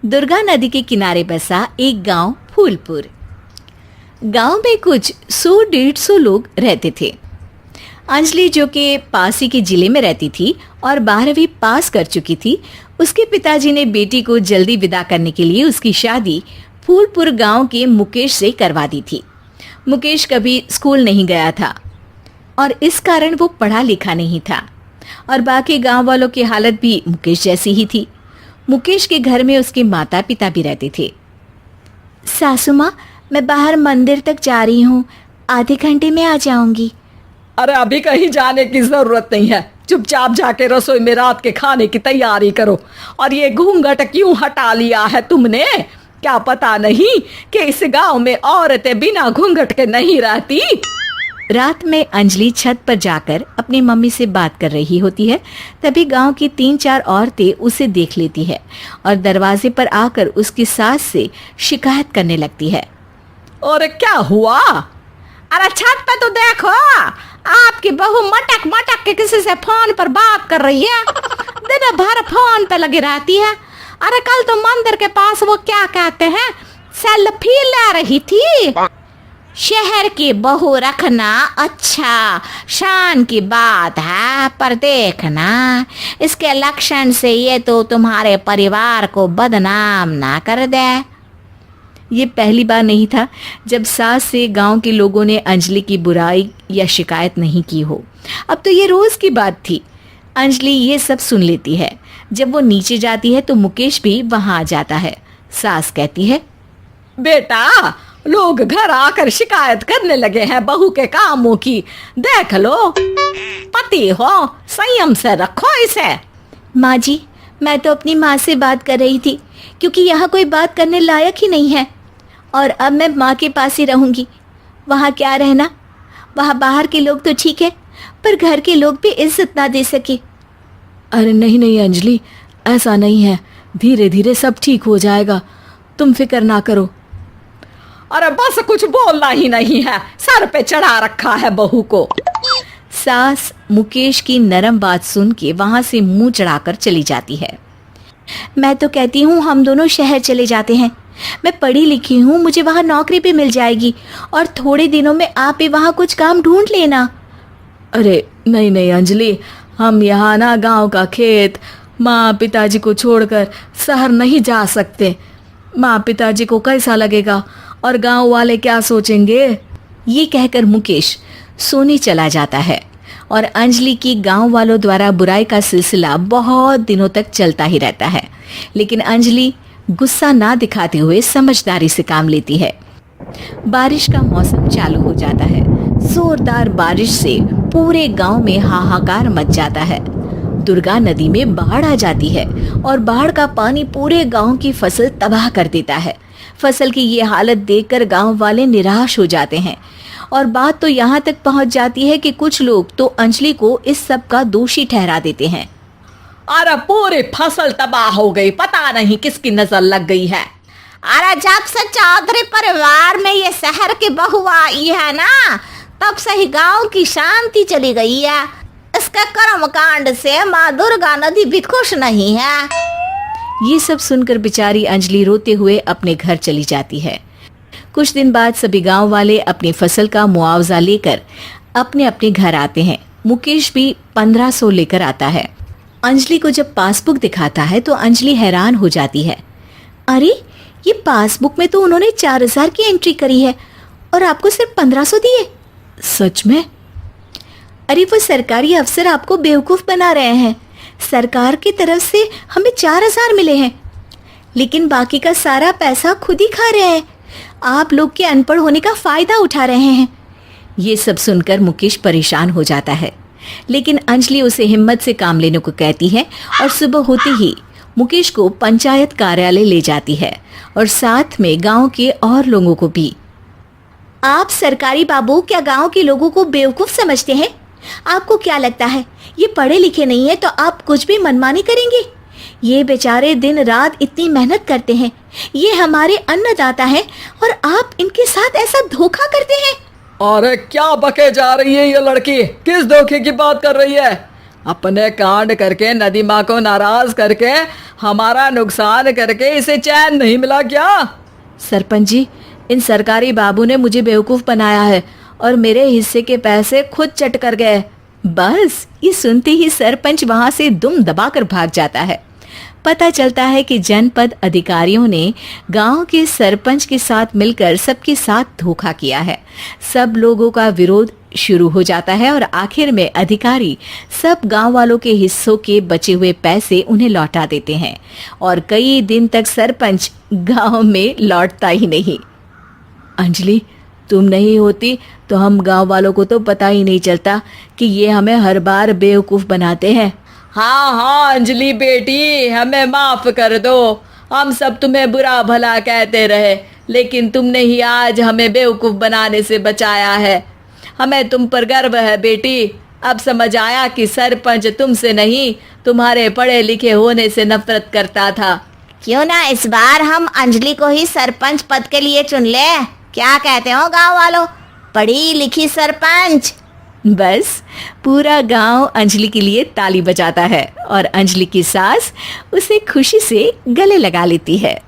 दुर्गा नदी के किनारे बसा एक गांव फूलपुर। गांव में कुछ 100-150 लोग रहते थे। अंजलि, जो कि पास ही के जिले में रहती थी और 12वीं पास कर चुकी थी, उसके पिताजी ने बेटी को जल्दी विदा करने के लिए उसकी शादी फूलपुर गांव के मुकेश से करवा दी थी। मुकेश कभी स्कूल नहीं गया था और इस कारण वो पढ़ा लिखा नहीं था और बाकी गांव वालों की हालत भी मुकेश जैसी ही थी। मुकेश के घर में उसके माता पिता भी रहते थे। सासू माँ, मैं बाहर मंदिर तक जा रही हूँ, आधे घंटे में आ जाऊंगी। अरे अभी कहीं जाने की जरूरत नहीं है, चुपचाप जाके रसोई में रात के खाने की तैयारी करो। और ये घूंघट क्यों हटा लिया है तुमने? क्या पता नहीं कि इस गांव में औरतें बिना घूंघट के नहीं रहती? रात में अंजलि छत पर जाकर अपनी मम्मी से बात कर रही होती है। तभी गांव की 3-4 औरतें उसे देख लेती है और दरवाजे पर आकर उसकी सास से शिकायत करने लगती है। और क्या हुआ? अरे छत पे तो देखो, आपकी बहू मटक मटक के किसी से फोन पर बात कर रही है। दिन भर फोन पे लगी रहती है। अरे कल तो मंदिर के पास वो क्या कहते हैं, सेल्फी ले रही थी। शहर की बहू रखना अच्छा शान की बात है, पर देखना इसके लक्षण से ये तो तुम्हारे परिवार को बदनाम ना कर दे। ये पहली बार नहीं था जब सास से गांव के लोगों ने अंजलि की बुराई या शिकायत नहीं की हो। अब तो ये रोज की बात थी। अंजलि ये सब सुन लेती है। जब वो नीचे जाती है तो मुकेश भी वहां आ जाता है। सास कहती है, बेटा, लोग घर आकर शिकायत करने लगे हैं बहू के कामों की। देख लो, पति हो, संयम से रखो इसे। माँ जी, मैं तो अपनी माँ से बात कर रही थी, क्योंकि यहाँ कोई बात करने लायक ही नहीं है और अब मैं माँ के पास ही रहूँगी। वहाँ क्या रहना, वहाँ बाहर के लोग तो ठीक है, पर घर के लोग भी इज्जत ना दे सके। अरे नहीं नहीं अंजलि, ऐसा नहीं है, धीरे धीरे सब ठीक हो जाएगा, तुम फिक्र ना करो। अरे बस कुछ बोलना ही नहीं है, सर पे चढ़ा रखा है बहू को। सास मुकेश की नरम बात सुन के वहां से मुंह चढ़ाकर चली जाती है। मैं तो कहती हूँ हम दोनों शहर चले जाते हैं। मैं पढ़ी लिखी हूँ, मुझे वहाँ नौकरी भी मिल जाएगी और थोड़े दिनों में आप भी वहाँ कुछ काम ढूंढ लेना। अरे नहीं नहीं अंजलि, हम यहाँ ना गांव का खेत, माँ पिताजी को छोड़कर शहर नहीं जा सकते। माँ पिताजी को कैसा लगेगा और गांव वाले क्या सोचेंगे? ये कहकर मुकेश सोने चला जाता है और अंजलि की गांव वालों द्वारा बुराई का सिलसिला बहुत दिनों तक चलता ही रहता है। लेकिन अंजलि गुस्सा ना दिखाते हुए समझदारी से काम लेती है। बारिश का मौसम चालू हो जाता है। जोरदार बारिश से पूरे गांव में हाहाकार मच जाता है। दुर्गा नदी में बाढ़ आ जाती है और बाढ़ का पानी पूरे गांव की फसल तबाह कर देता है। फसल की ये हालत देखकर गांव वाले निराश हो जाते हैं और बात तो यहाँ तक पहुँच जाती है कि कुछ लोग तो अंजलि को इस सब का दोषी ठहरा देते हैं। अरे पूरी फसल तबाह हो गई, पता नहीं किसकी नजर लग गई है। अरे जब से चौधरी परिवार में ये शहर की बहू आई है ना, तब से ही गांव की शांति चली गई है। इसके कर्म कांड से माँ दुर्गा नदी भी खुश नहीं है। ये सब सुनकर बेचारी अंजलि रोते हुए अपने घर चली जाती है। कुछ दिन बाद सभी गांव वाले अपनी फसल का मुआवजा लेकर अपने अपने घर आते हैं। मुकेश भी 1500 लेकर आता है। अंजलि को जब पासबुक दिखाता है तो अंजलि हैरान हो जाती है। अरे, ये पासबुक में तो उन्होंने 4000 की एंट्री करी है और आपको सिर्फ 1500 दिए। सच में? अरे, वो सरकारी अफसर आपको बेवकूफ बना रहे हैं। सरकार की तरफ से हमें 4000 मिले हैं, लेकिन बाकी का सारा पैसा खुद ही खा रहे हैं। आप लोग के अनपढ़ होने का फायदा उठा रहे हैं। ये सब सुनकर मुकेश परेशान हो जाता है, लेकिन अंजलि उसे हिम्मत से काम लेने को कहती है और सुबह होते ही मुकेश को पंचायत कार्यालय ले जाती है और साथ में गांव के और लोगों को भी। आप सरकारी बाबू क्या गांव के लोगों को बेवकूफ समझते हैं? आपको क्या लगता है ये पढ़े लिखे नहीं है तो आप कुछ भी मनमानी करेंगे? ये बेचारे दिन रात इतनी मेहनत करते हैं, ये हमारे अन्नदाता हैं और आप इनके साथ ऐसा धोखा करते हैं। अरे क्या बके जा रही है ये लड़की, किस धोखे की बात कर रही है? अपने कांड करके नदी माँ को नाराज करके हमारा नुकसान करके इसे चैन नहीं मिला क्या? सरपंच जी, इन सरकारी बाबू ने मुझे बेवकूफ बनाया है और मेरे हिस्से के पैसे खुद चट कर गए। बस ये सुनते ही सरपंच वहां से दुम दबाकर भाग जाता है। पता चलता है कि जनपद अधिकारियों ने गांव के सरपंच के साथ मिलकर सबके साथ धोखा किया है। सब लोगों का विरोध शुरू हो जाता है और आखिर में अधिकारी सब गांव वालों के हिस्सों के बचे हुए पैसे उन्हें लौटा देते हैं और कई दिन तक सरपंच गांव में लौटता ही नहीं। अंजलि, तुम नहीं होती तो हम गांव वालों को तो पता ही नहीं चलता कि ये हमें हर बार बेवकूफ बनाते हैं। हाँ हाँ अंजलि बेटी, हमें माफ कर दो। हम सब तुम्हें बुरा भला कहते रहे, लेकिन तुमने ही आज हमें बेवकूफ बनाने से बचाया है। हमें तुम पर गर्व है बेटी। अब समझ आया कि सरपंच तुमसे नहीं, तुम्हारे पढ़े लिखे होने से नफरत करता था। क्यों ना इस बार हम अंजलि को ही सरपंच पद के लिए चुन ले? क्या कहते हो गांव वालों? पढ़ी लिखी सरपंच। बस पूरा गांव अंजलि के लिए ताली बजाता है और अंजलि की सास उसे खुशी से गले लगा लेती है।